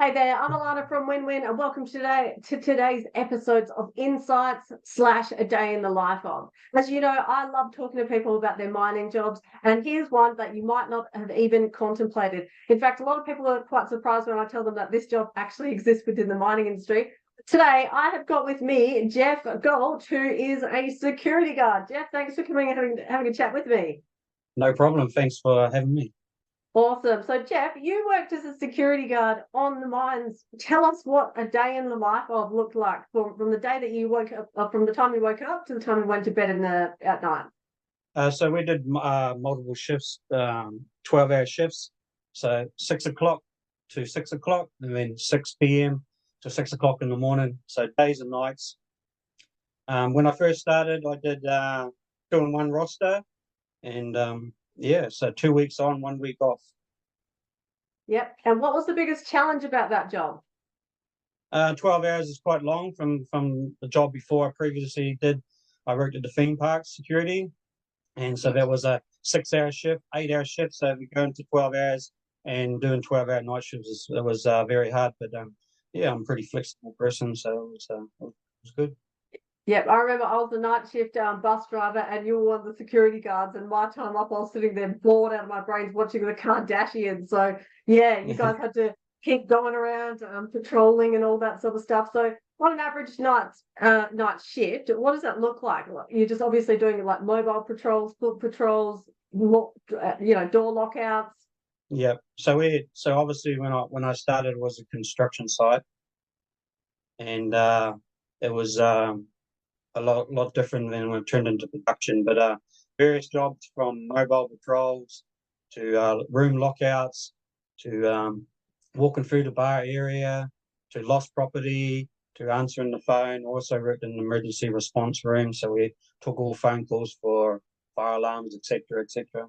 Hey there, I'm Alana from Win Win, and welcome to today's episodes of Insights slash A Day in the Life of. As you know, I love talking to people about their mining jobs, and here's one that you might not have even contemplated. In fact, a lot of people are quite surprised when I tell them that this job actually exists within the mining industry. Today, I have got with me Jeff Galt, who is a security guard. Jeff, thanks for coming and having a chat with me. No problem. Thanks for having me. Awesome. So, Jeff, you worked as a security guard on the mines. Tell us what a day in the life of looked like from the day that you woke up, from the time you woke up to the time you went to bed at night. So we did multiple shifts, 12-hour shifts. So 6 o'clock to 6 o'clock, and then 6 p.m. to 6 o'clock in the morning. So days and nights. When I first started, I did 2-in-1 roster, and so 2 weeks on, 1 week off. Yep. And what was the biggest challenge about that job? 12 hours is quite long from the job before I previously did. I worked at the theme park security, and so that was a 6-hour shift, 8-hour shift. So we go into 12 hours, and doing 12-hour night shifts was very hard. But I'm a pretty flexible person, so it was good. Yep, I remember I was a night shift bus driver, and you were one of the security guards. And my time up, I was sitting there bored out of my brains watching the Kardashians. So yeah, you guys had to keep going around, patrolling and all that sort of stuff. So on an average night shift, what does that look like? You're just obviously doing like mobile patrols, foot patrols, door lockouts. Yeah. So obviously when I started, it was a construction site, and it was a lot different than when it turned into production. But various jobs, from mobile patrols to room lockouts to walking through the bar area to lost property to answering the phone. Also worked in an emergency response room, so we took all phone calls for fire alarms, etc., etc.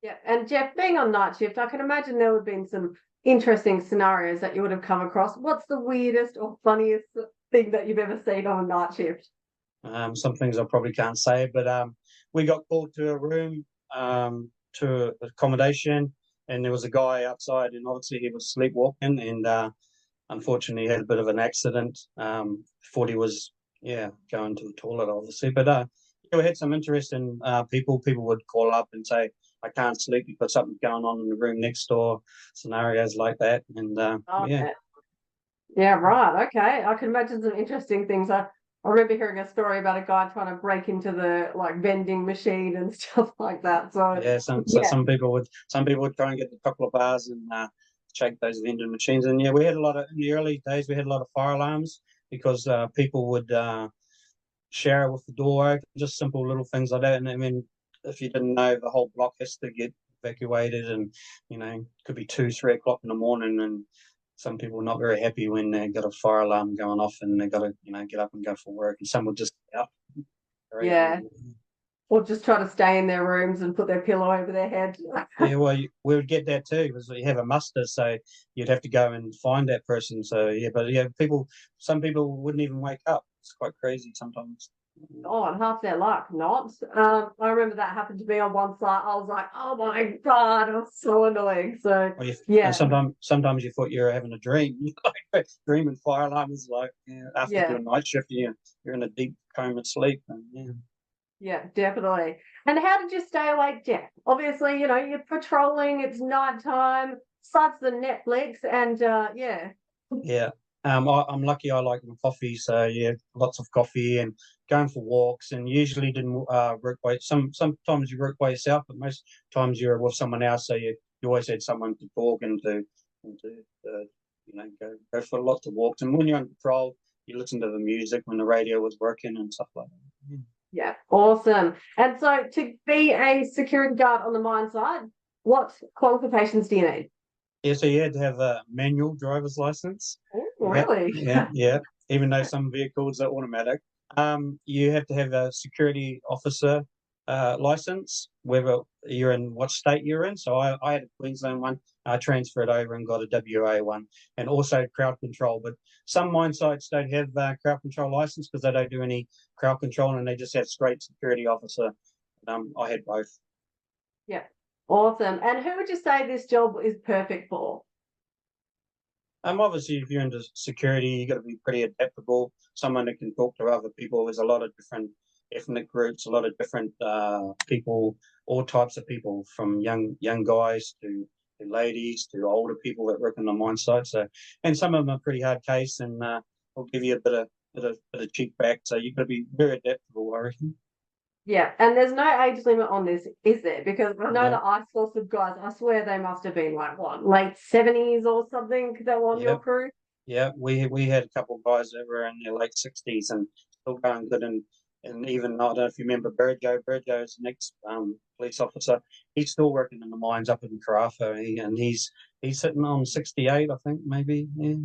Yeah, and Jeff, being on night shift, I can imagine there would have been some interesting scenarios that you would have come across. What's the weirdest or funniest thing that you've ever seen on a night shift? Some things I probably can't say, but we got called to a room, to accommodation, and there was a guy outside, and obviously he was sleepwalking, and unfortunately he had a bit of an accident. Thought he was going to the toilet, obviously, but we had some interesting people. People would call up and say, "I can't sleep. You've got something going on in the room next door." Scenarios like that, and Oh, yeah, right. Okay. I can imagine some interesting things. I remember hearing a story about a guy trying to break into the like vending machine and stuff like that. So Yeah, yeah, some people would try and get the chocolate bars and shake those vending machines. And yeah, we had a lot of in the early days. We had a lot of fire alarms because people would shower with the door open, just simple little things like that. And I mean, if you didn't know, the whole block has to get evacuated, and it could be 2, 3 o'clock in the morning, and some people are not very happy when they got a fire alarm going off and they got to get up and go for work, and some would just get up very yeah. early. Or just try to stay in their rooms and put their pillow over their head. Yeah, well, we would get that too because you have a muster, so you'd have to go and find that person. So yeah, but yeah, some people wouldn't even wake up. It's quite crazy sometimes. Oh, and half their luck, not. I remember that happened to me on one site. I was like, oh my God, it was so annoying. So, Well, and yeah, sometimes you thought you were having a dream. Like dreaming fire alarm is like after yeah, doing night shift, you're in a deep coma sleep, and yeah, definitely. And how did you stay awake, Jeff? Obviously, you're patrolling, it's nighttime, besides the Netflix, and yeah. yeah. I'm lucky. I like my coffee, so yeah, lots of coffee and going for walks. And usually didn't work by sometimes you work by yourself, but most times you're with someone else. So you always had someone to talk and to go for lots of walks. And when you're on patrol, you listen to the music when the radio was working and stuff like that. Yeah, awesome. And so to be a security guard on the mine site, what qualifications do you need? Yeah, so you had to have a manual driver's license. Oh, Yeah, really? yeah, yeah. Even though some vehicles are automatic, you have to have a security officer license, whether you're in what state you're in. So I had a Queensland one. I transferred over and got a WA one, and also crowd control. But some mine sites don't have crowd control license because they don't do any crowd control, and they just have straight security officer. I had both. Yeah. Awesome. And who would you say this job is perfect for? Obviously, if you're into security, you got to be pretty adaptable. Someone that can talk to other people. There's a lot of different ethnic groups, a lot of different people, all types of people, from young guys to ladies to older people that work in the mine site. So, and some of them are pretty hard case, and will give you a bit of cheek back. So you've got to be very adaptable, I reckon. Yeah, and there's no age limit on this, is there? Because I know No. the Ice Force of guys, I swear they must have been like what, late 70s or something that were on Yeah, your crew. yeah. We had a couple of guys that were in their late 60s and still going good, and even I don't know if you remember Burjo. Burjo is the next police officer. He's still working in the mines up in Karratha, and he's sitting on 68, I think, maybe. Yeah.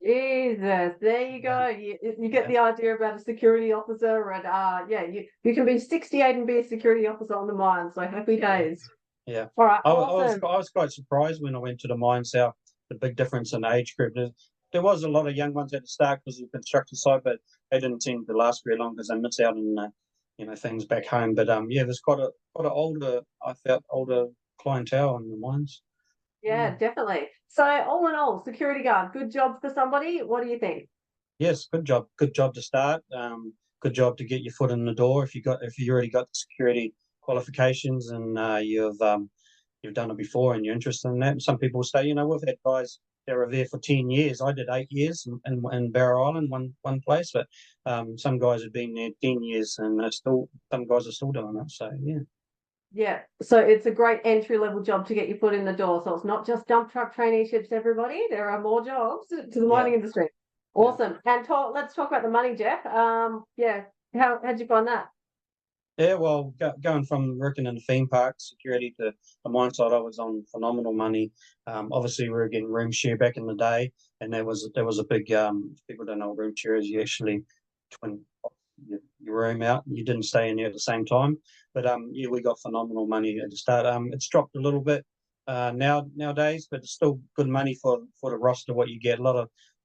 Jesus, there you Yeah. go. You get Yeah. the idea about a security officer, and yeah, you can be 68 and be a security officer on the mine. So happy Yeah. days. Yeah. All right, I awesome. was quite surprised when I went to the mines how the big difference in age group. There was a lot of young ones at the start because of the construction site, but they didn't seem to last very long because they miss out on things back home. But yeah, there's quite a older, I felt, older clientele in the mines. Yeah, definitely. So all in all, security guard, good job for somebody. What do you think? Yes, good job to start. Good job to get your foot in the door if you already got the security qualifications and you've done it before and you're interested in that. And some people say, we've had guys that were there for 10 years. I did 8 years in Barrow Island, one place, but some guys have been there 10 years and some guys are still doing it. So yeah. Yeah, so it's a great entry level job to get your foot in the door. So it's not just dump truck traineeships, everybody. There are more jobs to the Yeah, mining industry. yeah. Awesome. And let's talk about the money, Jeff. Yeah, how'd you find that? Yeah, well, going from working in the theme park security to the mine site, I was on phenomenal money. Obviously, we were getting room share back in the day, and there was a big people don't know what room share is. You actually twin your room out. You didn't stay in there at the same time, but yeah, we got phenomenal money at the start. It's dropped a little bit nowadays, but it's still good money for the roster. What you get, a lot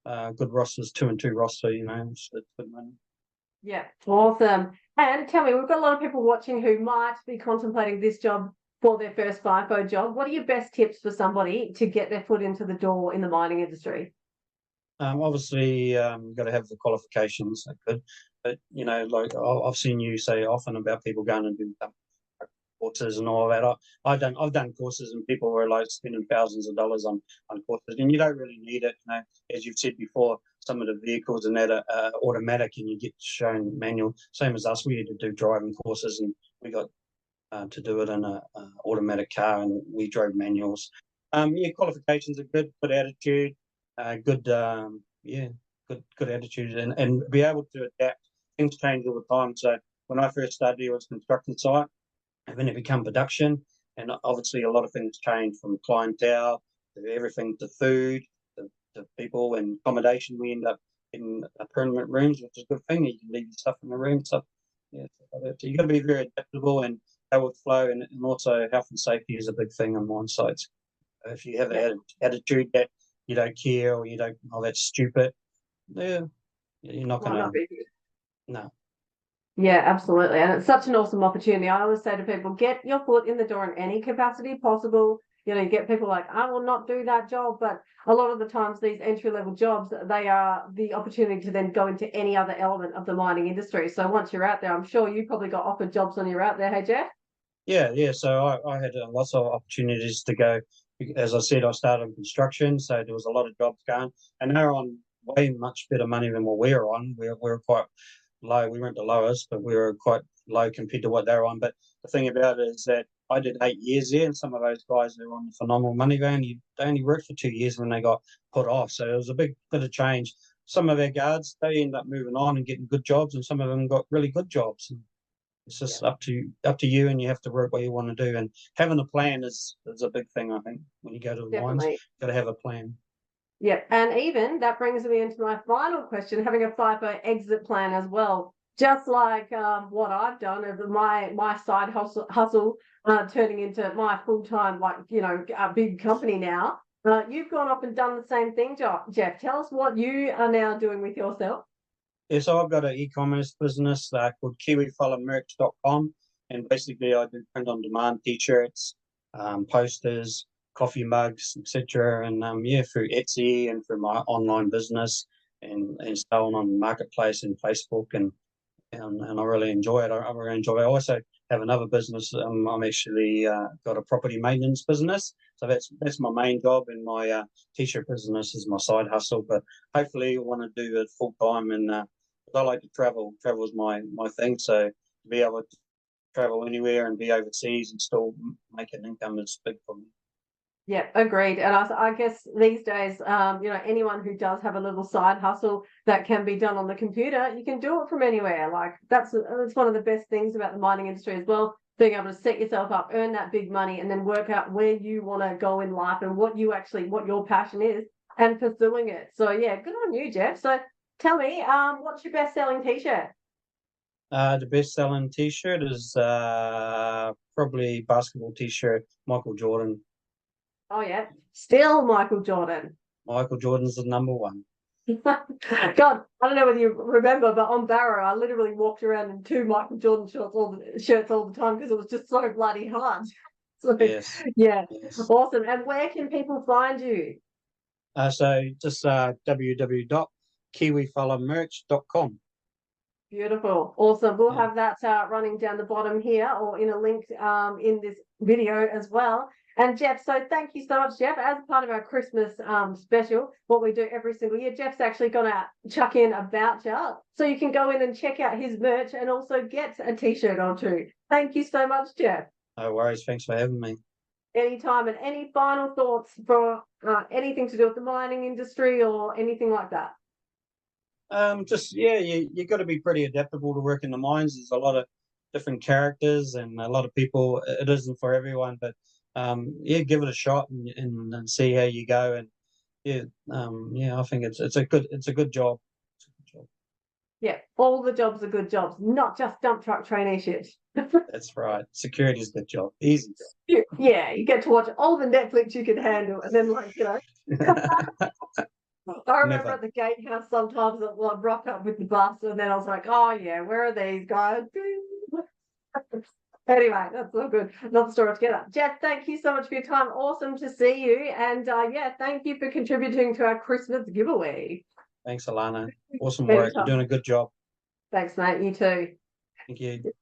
of good rosters, 2 and 2 roster. It's good money. Yeah, awesome. And tell me, we've got a lot of people watching who might be contemplating this job for their first FIFO job. What are your best tips for somebody to get their foot into the door in the mining industry? Obviously, you've got to have the qualifications. That good, but like I've seen you say often about people going and doing courses and all that. I've done courses and people were like spending thousands of dollars on courses, and you don't really need it. As you've said before, some of the vehicles and that are automatic, and you get shown manual. Same as us, we had to do driving courses, and we got to do it in a automatic car, and we drove manuals. Yeah, qualifications are good attitude, good yeah, good attitude, and be able to adapt. Things change all the time. So when I first started, it was construction site, and then it became production, and obviously a lot of things change from clientele to everything to food to people and accommodation. We end up in permanent rooms, which is a good thing. You can leave your stuff in the room, stuff. Yeah, stuff like that. So you got to be very adaptable and go with flow, and also health and safety is a big thing on mine sites. If you have Yeah. an attitude that you don't care or you don't, oh, that's stupid, yeah, you're not Might gonna, not be. no. Yeah, absolutely. And it's such an awesome opportunity. I always say to people, get your foot in the door in any capacity possible. You get people like, I will not do that job. But a lot of the times, these entry level jobs, they are the opportunity to then go into any other element of the mining industry. So once you're out there, I'm sure you probably got offered jobs when you're out there. Hey, Jeff? Yeah, yeah. So I had lots of opportunities to go. As I said, I started in construction, so there was a lot of jobs going, and they're on way much better money than what we're on. We're quite low. We weren't the lowest, but we were quite low compared to what they're on. But the thing about it is that I did 8 years there, and some of those guys they were on phenomenal money. They only worked for 2 years when they got put off. So it was a big bit of change. Some of our guards they end up moving on and getting good jobs, and some of them got really good jobs. It's Yeah, just up to you, and you have to work what you want to do. And having a plan is a big thing. I think when you go to the mines, definitely. got to have a plan. Yeah, and even that brings me into my final question, having a FIFO exit plan as well. Just like what I've done of my side hustle turning into my full-time, like, a big company now. You've gone off and done the same thing, Jeff. Tell us what you are now doing with yourself. Yeah, so I've got an e-commerce business called KiwiFellaMerch.com, and basically I do print on demand t-shirts, posters, coffee mugs, etc. And yeah, through Etsy and through my online business and so on Marketplace and Facebook and I really enjoy it. I really enjoy it. I also have another business. I'm actually got a property maintenance business, so that's my main job, and my t-shirt business is my side hustle. But hopefully, I want to do it full time, and I like to travel. Travel is my thing. So to be able to travel anywhere and be overseas and still make an income is big for me. Yeah, agreed. And I guess these days, anyone who does have a little side hustle that can be done on the computer, you can do it from anywhere. Like that's one of the best things about the mining industry as well. Being able to set yourself up, earn that big money, and then work out where you want to go in life and what your passion is, and pursuing it. So yeah, good on you, Jeff. So tell me, what's your best-selling t-shirt? The best-selling t-shirt is probably basketball t-shirt, Michael Jordan. Oh yeah, still Michael Jordan. Michael Jordan's the number one. God, I don't know whether you remember, but on Barrow, I literally walked around in two Michael Jordan shirts all the time because it was just so bloody hard. So, Yes. yeah, Yes. awesome. And where can people find you? So just www.kiwifalamerch.com. Beautiful, awesome. We'll Yeah. have that running down the bottom here or in a link in this video as well. And Jeff, so thank you so much, Jeff. As part of our Christmas special, what we do every single year, Jeff's actually going to chuck in a voucher so you can go in and check out his merch and also get a t-shirt or two. Thank you so much, Jeff. No worries. Thanks for having me. Anytime. And any final thoughts for anything to do with the mining industry or anything like that? Just yeah, you got to be pretty adaptable to work in the mines. There's a lot of different characters and a lot of people. It isn't for everyone, but yeah, give it a shot and see how you go. And yeah, I think it's a good job. Yeah, all the jobs are good jobs, not just dump truck traineeships. That's right. Security's a good job. Easy job. Yeah, you get to watch all the Netflix you can handle, and then I remember Never. at the gatehouse sometimes I'd rock up with the bus, and then I was like, oh yeah, where are these guys? Anyway, that's all good. Another story together. Jeff, thank you so much for your time. Awesome to see you. And yeah, thank you for contributing to our Christmas giveaway. Thanks, Alana. Awesome work. You're doing a good job. Thanks, mate. You too. Thank you.